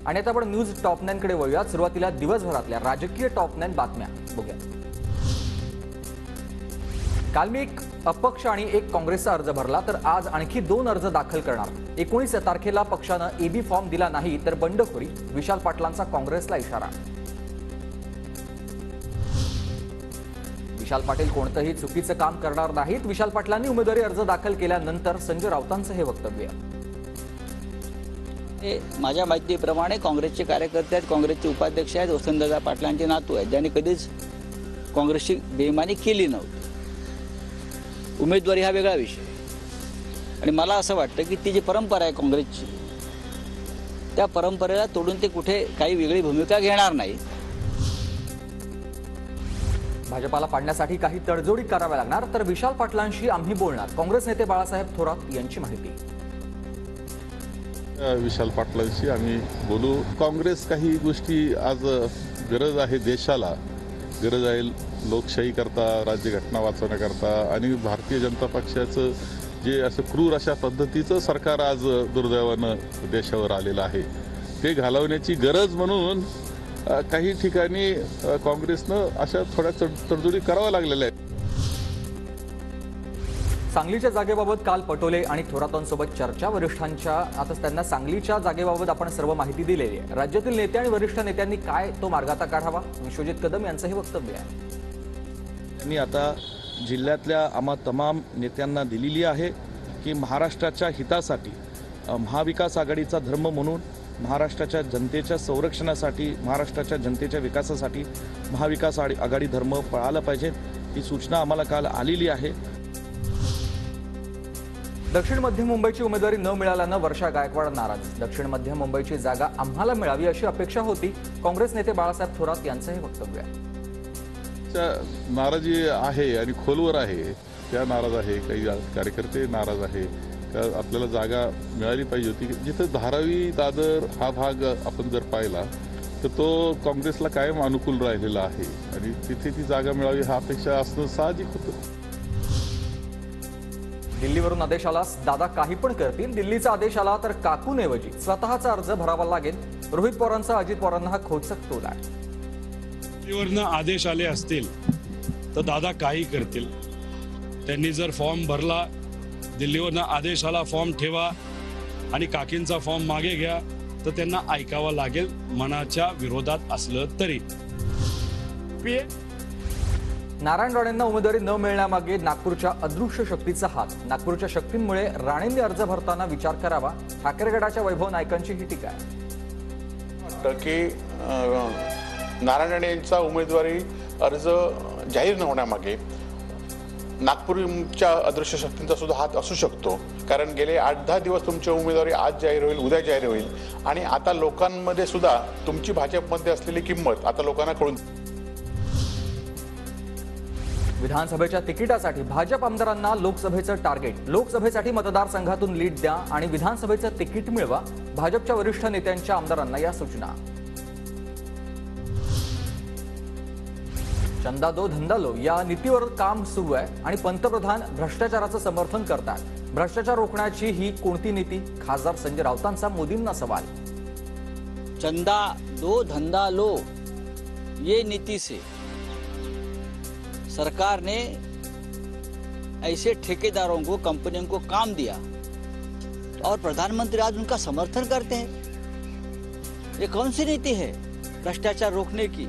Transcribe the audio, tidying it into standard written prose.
आणि आता आपण न्यूज टॉप 9 कडे वळूयात। सुरुवातीला दिवसभरातल्या राजकीय टॉप 9 बातम्या बघूया। काल मी एक अपक्ष आणि एक काँग्रेसचा अर्ज भरला, तर आज आणखी 2 अर्ज दाखल करणार। 19 तारखेला पक्षानं एबी फॉर्म दिला नाही तर बंडखोरी, विशाल पाटलांचा काँग्रेसला इशारा। विशाल पाटील कोणतंही चुकीचं काम करणार नाहीत। विशाल पाटलांनी उमेदवारी अर्ज दाखल केल्यानंतर संजय राऊतांचं हे वक्तव्य। माझ्या माहितीप्रमाणे काँग्रेसचे कार्यकर्ते आहेत, काँग्रेसचे उपाध्यक्ष आहेत, वसंतदादा पाटलांचे नातू आहेत, ज्यांनी कधीच काँग्रेसची बेईमानी केली नव्हती। उमेदवारी हा वेगळा विषय आणि मला असं वाटतं की ती जी परंपरा आहे काँग्रेसची, त्या परंपरेला तोडून ते कुठे काही वेगळी भूमिका घेणार नाही। भाजपाला पाडण्यासाठी काही तडजोडी कराव्या लागणार, तर विशाल पाटलांशी आम्ही बोलणार। काँग्रेस नेते बाळासाहेब थोरात यांची माहिती। विशाल पाटलांशी आम्ही बोलू। काँग्रेस काही गोष्टी आज गरज आहे, देशाला गरज आहे लोकशाही करता, राज्यघटना वाचवण्याकरता, आणि भारतीय जनता पक्षाचं जे असं क्रूर अशा पद्धतीचं सरकार आज दुर्दैवानं देशावर आलेलं आहे, ते घालवण्याची गरज म्हणून काही ठिकाणी काँग्रेसनं अशा थोड्या तडजोडी कराव्या लागलेल्या आहेत। सांगलीच्या जागेबाबत काल पटोले आणि थोरातांसोबत चर्चा। वरिष्ठांच्या आता त्यांना सांगलीच्या जागेबाबत आपण सर्व माहिती दिलेली आहे। राज्यातील नेते आणि वरिष्ठ नेत्यांनी काय तो मार्ग आता काढावा, विश्वजित कदम यांचं हे वक्तव्य आहे। त्यांनी आता जिल्ह्यातल्या आम्हा तमाम नेत्यांना दिलेली आहे की महाराष्ट्राच्या हितासाठी, महाविकास आघाडीचा धर्म म्हणून महाराष्ट्राच्या जनतेच्या संरक्षणासाठी, महाराष्ट्राच्या जनतेच्या विकासासाठी महाविकास आघाडी धर्म पाळायला पाहिजे, ही सूचना आम्हाला काल आलेली आहे। दक्षिण मध्य मुंबईची उमेदवारी न मिळाल्यानं वर्षा गायकवाड नाराज। दक्षिण मध्य मुंबईची जागा आम्हाला मिळावी अशी अपेक्षा होती, काँग्रेस नेते बाळासाहेब थोरात यांचं हे वक्तव्य आहे। नाराजी आहे आणि खोलवर आहे, त्या नाराज आहे, काही कार्यकर्ते नाराज आहे। आपल्याला जागा मिळाली पाहिजे होती। जिथं धारावी दादर हा भाग आपण जर पाहिला तर तो काँग्रेसला कायम अनुकूल राहिलेला आहे आणि तिथे ती जागा मिळावी हा अपेक्षा असणं साहजिक होतं। दिल्लीवरून आदेश आला, दादा काही पण करतील। दिल्लीचा आदेश आला तर काकूंऐवजी स्वतःचा अर्ज भरावा लागेल। रोहित पवारांचा अजित पवारांना हा खोचक टोला आहे। दिल्लीवरून आदेश आले असतील तर दादा काही करतील। त्यांनी जर फॉर्म भरला, दिल्लीवरून आदेश आला फॉर्म ठेवा आणि काकींचा फॉर्म मागे घ्या, तर त्यांना ऐकावं लागेल, मनाच्या विरोधात असलं तरी। नारायण राणेंना उमेदवारी न मिळण्यामागे नागपूरच्या अदृश्य शक्तीचा हात। नागपूरच्या शक्तींमुळे राणेंनी अर्ज भरताना विचार करावा, ठाकरे गटाच्या वैभव नायकांची ही टीका आहे। की नारायण राणे यांचा उमेदवारी अर्ज जाहीर न होण्यामागे नागपूरच्या अदृश्य शक्तींचा सुद्धा हात असू शकतो, कारण गेले 8-10 दिवस तुमची उमेदवारी आज जाहीर होईल, उद्या जाहीर होईल, आणि आता लोकांमध्ये सुद्धा तुमची भाजपमध्ये असलेली किंमत आता लोकांना कळून। विधानसभेच्या तिकिटासाठी भाजप आमदारांना लोकसभेचं टार्गेट। लोकसभेसाठी मतदारसंघातून लीड द्या आणि विधानसभेचं तिकीट मिळवा, भाजपच्या वरिष्ठ नेत्यांच्या आमदारांना या सूचना। चंदा दो धंदा लो या नीतीवर काम सुरू आहे आणि पंतप्रधान भ्रष्टाचाराचं समर्थन करतात। भ्रष्टाचार रोखण्याची ही कोणती नीती? खासदार संजय राऊतांचा मोदींना सवाल। चंदा दो धंधा लो, ये नीति से सरकार ने ऐसे ठेकेदारों को, कंपनियों को काम दिया और प्रधानमंत्री आज उनका समर्थन करते हैं। ये कौन सी नीति है भ्रष्टाचार रोकने की?